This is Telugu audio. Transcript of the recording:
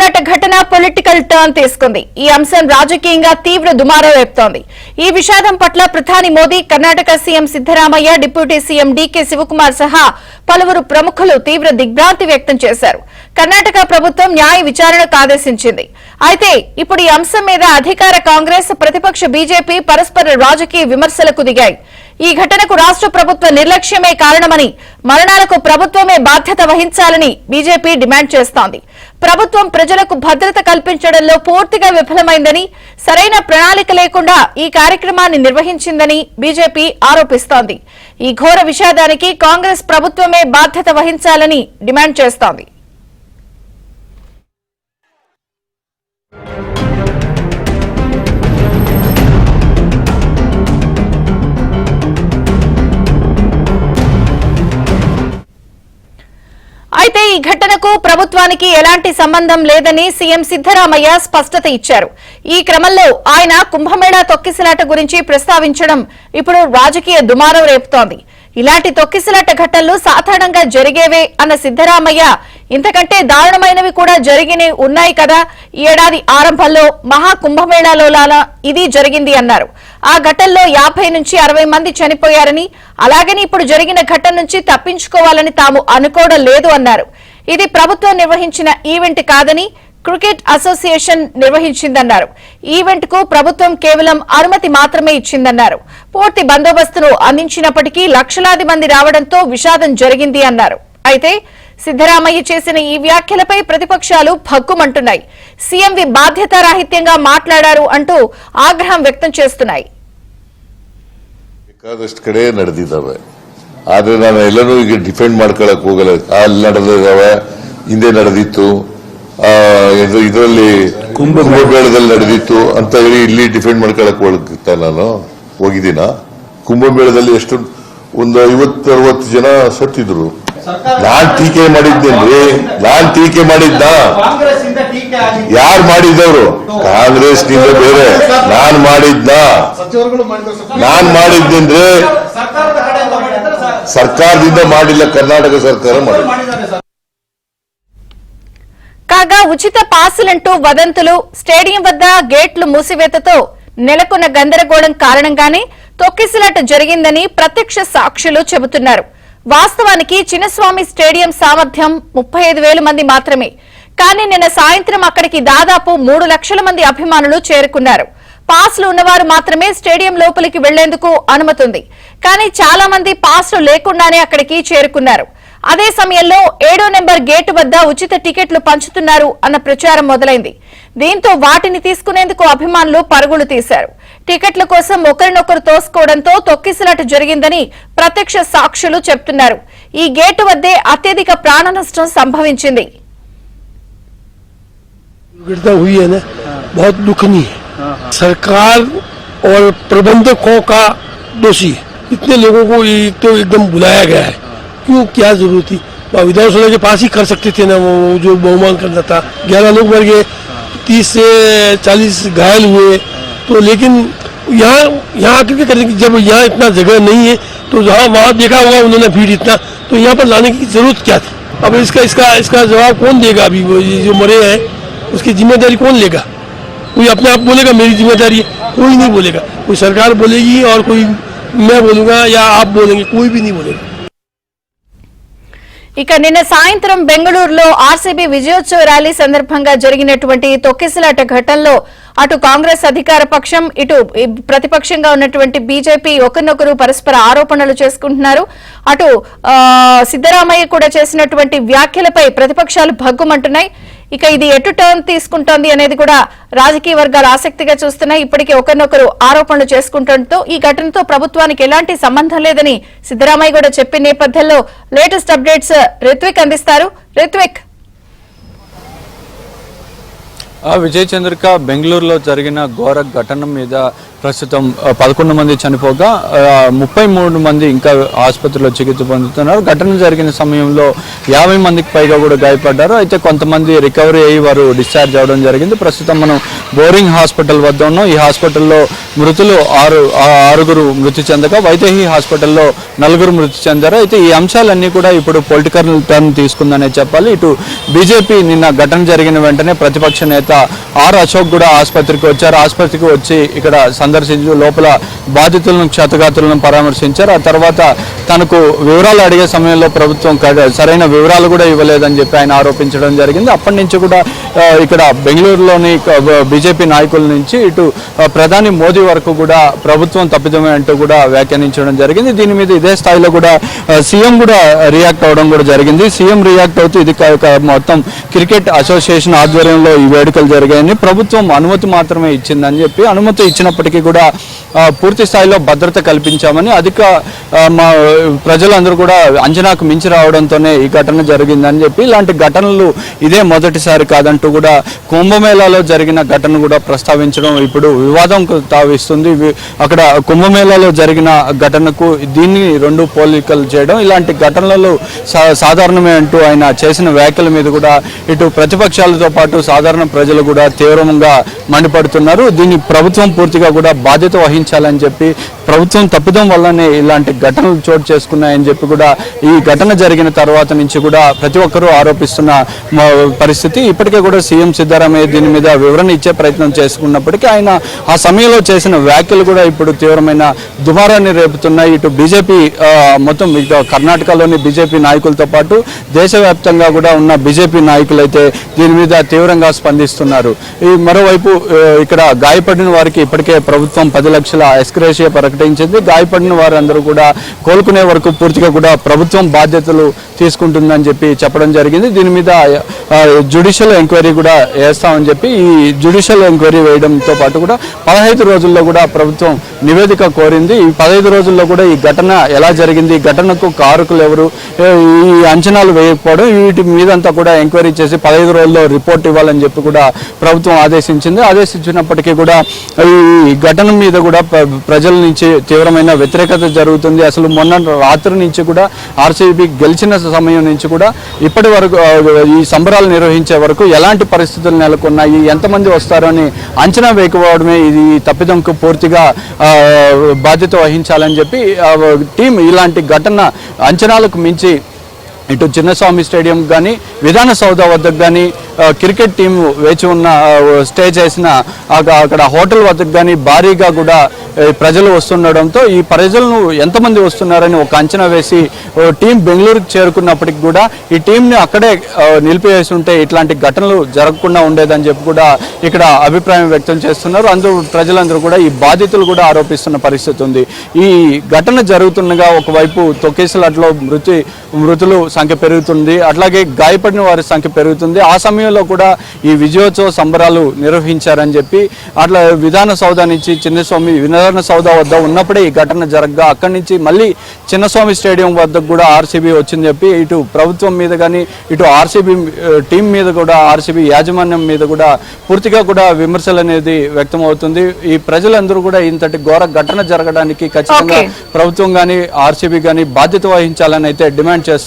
తొక్కిసలాట ఘటన పొలిటికల్ టర్న్ తీసుకుంది. ఈ అంశం రాజకీయంగా తీవ్ర దుమారం రేపుతోంది. ఈ విషాదం పట్ల ప్రధాని Modi, Karnataka CM Siddaramaiah, deputy CM DK Shivakumar సహా పలువురు ప్రముఖులు తీవ్ర దిగ్భ్రాంతి వ్యక్తం చేశారు. కర్ణాటక ప్రభుత్వం న్యాయ విచారణకు ఆదేశించింది. అయితే ఇప్పుడు ఈ అంశం మీద అధికార కాంగ్రెస్, ప్రతిపక్ష బీజేపీ పరస్పర రాజకీయ విమర్శలకు దిగాయి. ఈ ఘటనకు రాష్ట్ర ప్రభుత్వ నిర్లక్ష్యమే కారణమని, మరణాలకు ప్రభుత్వమే బాధ్యత వహించాలని బీజేపీ డిమాండ్ చేస్తోంది. ప్రభుత్వం ప్రజలకు భద్రత కల్పించడంలో పూర్తిగా విఫలమైందని, సరైన ప్రణాళిక లేకుండా ఈ కార్యక్రమాన్ని నిర్వహించిందని బీజేపీ ఆరోపిస్తోంది. ఈ ఘోర విషాదానికి కాంగ్రెస్ ప్రభుత్వమే బాధ్యత వహించాలని డిమాండ్ చేస్తోంది. అయితే ఈ ఘటనకు ప్రభుత్వానికి ఎలాంటి సంబంధం లేదని సీఎం సిద్దరామయ్య స్పష్టత ఇచ్చారు. ఈ క్రమంలో ఆయన కుంభమేళా తొక్కిసలాట గురించి ప్రస్తావించడం ఇప్పుడు రాజకీయ దుమారం రేపుతోంది. ఇలాంటి తొక్కిసలాట ఘటనలు సాధారణంగా జరిగేవే అన్న సిద్దరామయ్య, ఇంతకంటే దారుణమైనవి కూడా జరిగినే ఉన్నాయి కదా, ఈ ఏడాది ఆరంభంలో మహా కుంభమేళాలో లాలా ఇది జరిగింది అన్నారు. ఆ ఘటనలో 50 నుంచి 60 మంది చనిపోయారని, అలాగని ఇప్పుడు జరిగిన ఘటన నుంచి తప్పించుకోవాలని తాము అనుకోవడం లేదు అన్నారు. ఇది ప్రభుత్వం నిర్వహించిన ఈవెంట్ కాదని క్రికెట్ అసోసియేషన్ నిర్వహించిందన్నారు. ఈవెంట్ కు ప్రభుత్వం కేవలం అనుమతి మాత్రమే ఇచ్చిందన్నారు. పూర్తి బందోబస్తును అందించినప్పటికీ లక్షలాది మంది రావడంతో విషాదం జరిగింది అన్నారు. అయితే సిద్దరామయ్య చేసిన ఈ వ్యాఖ్యలపై ప్రతిపక్షాలు భగ్గుమంటున్నాయి. సీఎంవి బాధ్యతారాహిత్యంగా మాట్లాడారు అంటూ ఆగ్రహం వ్యక్తం చేస్తున్నాయి. ಬೇಕಾದಷ್ಟು ಕಡೆ ನಡೆದಿದ್ದಾವೆ, ಆದ್ರೆ ನಾನು ಎಲ್ಲನೂ ಈಗ ಡಿಫೆಂಡ್ ಮಾಡ್ಕೊಳಕ್ ಹೋಗಲ್ಲ. ಅಲ್ಲಿ ನಡೆದಿದ್ದಾವೆ, ಹಿಂದೆ ನಡೆದಿತ್ತು, ಇದರಲ್ಲಿ ಕುಂಭಮೇಳದಲ್ಲಿ ನಡೆದಿತ್ತು ಅಂತ ಹೇಳಿ ಇಲ್ಲಿ ಡಿಫೆಂಡ್ ಮಾಡ್ಕೊಳಕ್ ನಾನು ಹೋಗಿದ್ದೀನ. ಕುಂಭಮೇಳದಲ್ಲಿ ಎಷ್ಟು ಒಂದು 50-60 ಜನ ಸತ್ತಿದ್ರು. ನಾನ್ ಟೀಕೆ ಮಾಡಿದ್ದೇನ್ರಿ, ನಾನ್ ಟೀಕೆ ಮಾಡಿದ್ದ? ಯಾರು ಮಾಡಿದವರು? ಕಾಂಗ್ರೆಸ್ ನಿಂದ ಬೇರೆ. ನಾನ್ ಮಾಡಿದ್ನ? ನಾನ್ ಮಾಡಿದ್ದೇನ್ರಿ? ಸರ್ಕಾರದಿಂದ ಮಾಡಿಲ್ಲ, ಕರ್ನಾಟಕ ಸರ್ಕಾರ ಮಾಡಿಲ್ಲ. కాగా ఉచిత పాసులంటూ వదంతులు, స్టేడియం వద్ద గేట్లు మూసివేతతో నెలకొన్న గందరగోళం కారణంగానే తొక్కిసలాట జరిగిందని ప్రత్యక్ష సాక్షులు చెబుతున్నారు. వాస్తవానికి చిన్నస్వామి స్టేడియం సామర్థ్యం 35,000 మంది మాత్రమే. కానీ నిన్న సాయంత్రం అక్కడికి దాదాపు 3 లక్షల మంది అభిమానులు చేరుకున్నారు. పాస్లు ఉన్నవారు మాత్రమే స్టేడియం లోపలికి వెళ్లేందుకు అనుమతి ఉంది. కానీ చాలా మంది పాస్లు లేకుండానే అక్కడికి చేరుకున్నారు. అదే సమయంలో 7వ నెంబర్ గేటు వద్ద ఉచిత టికెట్లు పంచుతున్నారు అన్న ప్రచారం మొదలైంది. దీంతో వాటిని తీసుకునేందుకు అభిమానులు పరుగులు తీశారు. టికెట్ల కోసం ఒకరినొకరు తోసుకోవడంతో తొక్కిసలాట జరిగిందని ప్రత్యక్ష సాక్షులు చెప్తున్నారు. ఈ గేటు వద్దే అత్యధిక ప్రాణ నష్టం సంభవించింది. सरकार और प्रबंधकों का दोषी है. इतने लोगों को तो एकदम बुलाया गया है, क्यों, क्या जरूरत थी? विधानसभा के पास ही कर सकते थे ना, वो जो बहुमान करना था. 11 लोग मर गए, 30 से 40 घायल हुए. तो लेकिन यहाँ आकर के करने की, जब यहाँ इतना जगह नहीं है तो वहाँ देखा होगा उन्होंने भीड़ इतना, तो यहाँ पर लाने की जरूरत क्या थी? अब इसका जवाब कौन देगा? अभी जो मरे हैं उसकी जिम्मेदारी कौन लेगा? कोई अपने आप बोलेगा मेरी जिम्मेदारी है? कोई नहीं बोलेगा. कोई सरकार बोलेगी और कोई मैं बोलूंगा या आप बोलेंगे, कोई भी नहीं बोलेगा. ఇక నిన్న సాయంత్రం బెంగళూరులో ఆర్సీబీ విజయోత్సవ ర్యాలీ సందర్భంగా జరిగినటువంటి తొక్కిసలాట ఘటనలో అటు కాంగ్రెస్ అధికార పక్షం, ఇటు ప్రతిపక్షంగా ఉన్నటువంటి బీజేపీ ఒకరినొకరు పరస్పర ఆరోపణలు చేసుకుంటున్నారు. అటు సిద్దరామయ్య కూడా చేసినటువంటి వ్యాఖ్యలపై ప్రతిపక్షాలు భగ్గుమంటున్నాయి. ఇక ఇది ఎటు టర్న్ తీసుకుంటోంది అనేది కూడా రాజకీయ వర్గాలు ఆసక్తిగా చూస్తున్నాయి. ఇప్పటికే ఒకరినొకరు ఆరోపణలు చేసుకుంటూ ఈ ఘటనతో ప్రభుత్వానికి ఎలాంటి సంబంధం లేదని సిద్దరామయ్య కూడా చెప్పిన నేపథ్యంలో లేటెస్ట్ అప్డేట్స్ రిత్విక్ అందిస్తారు. రిత్విక్, విజయ్ చంద్రిక, బెంగళూరులో జరిగిన ఘోర ఘటన మీద ప్రస్తుతం 11 మంది చనిపోగా 33 మంది ఇంకా ఆసుపత్రిలో చికిత్స పొందుతున్నారు. ఘటన జరిగిన సమయంలో 50 మందికి పైగా కూడా గాయపడ్డారు. అయితే కొంతమంది రికవరీ అయ్యి వారు డిశ్చార్జ్ అవ్వడం జరిగింది. ప్రస్తుతం మనం బోరింగ్ హాస్పిటల్ వద్ద ఉన్నాం. ఈ హాస్పిటల్లో మృతులు ఆరుగురు మృతి చెందగా వైదేహి హాస్పిటల్లో 4 మృతి చెందారు. అయితే ఈ అంశాలన్నీ కూడా ఇప్పుడు పొలిటికల్ టర్న్ తీసుకుందనే చెప్పాలి. ఇటు బీజేపీ నిన్న ఘటన జరిగిన వెంటనే ప్రతిపక్ష నేత ఆర్ అశోక్ కూడా ఆసుపత్రికి వచ్చారు. ఆసుపత్రికి వచ్చి ఇక్కడ సందర్శించి లోపల బాధితులను క్షతగాతులను పరామర్శించారు. ఆ తర్వాత తనకు వివరాలు అడిగే సమయంలో ప్రభుత్వం సరైన వివరాలు కూడా ఇవ్వలేదని చెప్పి ఆయన ఆరోపించడం జరిగింది. అప్పటి నుంచి కూడా ఇక్కడ బెంగళూరులోని బీజేపీ నాయకుల నుంచి ఇటు ప్రధాని మోదీ వరకు కూడా ప్రభుత్వం తప్పిదమే అంటూ కూడా వ్యాఖ్యానించడం జరిగింది. దీని మీద ఇదే స్థాయిలో కూడా సీఎం కూడా రియాక్ట్ అవడం కూడా జరిగింది. సీఎం రియాక్ట్ అవుతూ ఇది మొత్తం క్రికెట్ అసోసియేషన్ ఆధ్వర్యంలో ఈ వేడుకలు జరిగాయని, ప్రభుత్వం అనుమతి మాత్రమే ఇచ్చిందని చెప్పి, అనుమతి ఇచ్చినప్పటికీ కూడా పూర్తి స్థాయిలో భద్రత కల్పించామని మా ప్రజలందరూ కూడా అంచనాకు మించి రావడంతోనే ఈ ఘటన జరిగిందని చెప్పి, ఇలాంటి ఘటనలు ఇదే మొదటిసారి కాదంటూ కూడా కుంభమేళాలో జరిగిన ఘటన కూడా ప్రస్తావించడం ఇప్పుడు వివాదం తావిస్తుంది. అక్కడ కుంభమేళాలో జరిగిన ఘటనకు దీన్ని 2 పోలికలు చేయడం, ఇలాంటి ఘటనలు సాధారణమే అంటూ ఆయన చేసిన వ్యాఖ్యల మీద కూడా ఇటు ప్రతిపక్షాలతో పాటు సాధారణ ప్రజలు కూడా తీవ్రంగా మండిపడుతున్నారు. దీన్ని ప్రభుత్వం పూర్తిగా కూడా బాధ్యత వహించాలని చెప్పి, ప్రభుత్వం తప్పిదం వల్లనే ఇలాంటి ఘటనలు చోటు చేసుకున్నాయని చెప్పి కూడా ఈ ఘటన జరిగిన తర్వాత నుంచి కూడా ప్రతి ఒక్కరూ ఆరోపిస్తున్న పరిస్థితి. ఇప్పటికే కూడా సీఎం సిద్ధరామయ్య దీని మీద వివరణ ఇచ్చే ప్రయత్నం చేసుకున్నప్పటికీ ఆయన ఆ సమయంలో చేసిన వ్యాఖ్యలు కూడా ఇప్పుడు తీవ్రమైన దుమారాన్ని రేపుతున్నాయి. ఇటు బీజేపీ మొత్తం కర్ణాటకలోని బీజేపీ నాయకులతో పాటు దేశవ్యాప్తంగా కూడా ఉన్న బీజేపీ నాయకులు అయితే దీని మీద తీవ్రంగా స్పందిస్తున్నారు. ఈ మరోవైపు ఇక్కడ గాయపడిన వారికి ఇప్పటికే ప్రభుత్వం 10 లక్షల ఎక్స్గ్రేషియా ప్రకటించింది. గాయపడిన వారందరూ కూడా కోలుకునే వరకు పూర్తిగా కూడా ప్రభుత్వం బాధ్యతలు తీసుకుంటుందని చెప్పి చెప్పడం జరిగింది. దీని మీద జ్యుడిషియల్ ఎంక్వైరీ కూడా వేస్తామని చెప్పి, ఈ జ్యుడిషియల్ ఎంక్వైరీ వేయడంతో పాటు కూడా 15 రోజుల్లో కూడా ప్రభుత్వం నివేదిక కోరింది. ఈ 15 రోజుల్లో కూడా ఈ ఘటన ఎలా జరిగింది, ఈ ఘటనకు కారకులు ఎవరు, ఈ అంచనాలు వేయకపోవడం, వీటి మీదంతా కూడా ఎంక్వైరీ చేసి 15 రోజుల్లో రిపోర్ట్ ఇవ్వాలని చెప్పి కూడా ప్రభుత్వం ఆదేశించింది. ఆదేశించినప్పటికీ కూడా ఈ ఘటన మీద కూడా ప్రజల నుంచి తీవ్రమైన వ్యతిరేకత జరుగుతుంది. అసలు మొన్న రాత్రి నుంచి కూడా ఆర్సీబీ గెలిచిన సమయం నుంచి కూడా ఇప్పటి వరకు ఈ సంబరాలు నిర్వహించే వరకు ఎలాంటి పరిస్థితులు నెలకొన్నాయి, ఎంతమంది వస్తారని అంచనా వేయకపోవడమే ఇది తప్పిదంకు పూర్తిగా బాధ్యత వహించాలని చెప్పి టీం ఇలాంటి ఘటన అంచనాలకు మించి ఇటు చిన్నస్వామి స్టేడియం కానీ విధాన సౌధ వద్దకు కానీ క్రికెట్ టీం వేచి ఉన్న స్టే చేసిన అక్కడ హోటల్ వద్దకు కానీ భారీగా కూడా ప్రజలు వస్తుండడంతో ఈ ప్రజలను ఎంతమంది వస్తున్నారని ఒక అంచనా వేసి టీం బెంగళూరుకు చేరుకున్నప్పటికి కూడా ఈ టీంని అక్కడే నిలిపివేసి ఉంటే ఇట్లాంటి ఘటనలు జరగకుండా ఉండేదని చెప్పి కూడా ఇక్కడ అభిప్రాయం వ్యక్తం చేస్తున్నారు. ప్రజలందరూ కూడా ఈ బాధితులు కూడా ఆరోపిస్తున్న పరిస్థితి ఉంది. ఈ ఘటన జరుగుతుండగా ఒకవైపు తొక్కేసలాట్లో మృతులు సంఖ్య పెరుగుతుంది, అట్లాగే గాయపడిన వారి సంఖ్య పెరుగుతుంది. ఆ సమయంలో కూడా ఈ విజయోత్సవ సంబరాలు నిర్వహించారని చెప్పి అట్లా విధాన సౌధ నుంచి చిన్నస్వామి విధాన సౌధ వద్ద ఉన్నప్పుడే ఈ ఘటన జరగగా అక్కడి నుంచి మళ్ళీ చిన్నస్వామి స్టేడియం వద్దకు కూడా ఆర్సీబీ వచ్చిందని చెప్పి ఇటు ప్రభుత్వం మీద కానీ ఇటు ఆర్సీబీ టీం మీద కూడా ఆర్సీబీ యాజమాన్యం మీద కూడా పూర్తిగా కూడా విమర్శలు అనేది వ్యక్తం అవుతుంది. ఈ ప్రజలందరూ కూడా ఇంతటి ఘోర ఘటన జరగడానికి ఖచ్చితంగా ప్రభుత్వం కానీ ఆర్సీబీ కానీ బాధ్యత వహించాలని అయితే డిమాండ్ చేస్తున్నారు.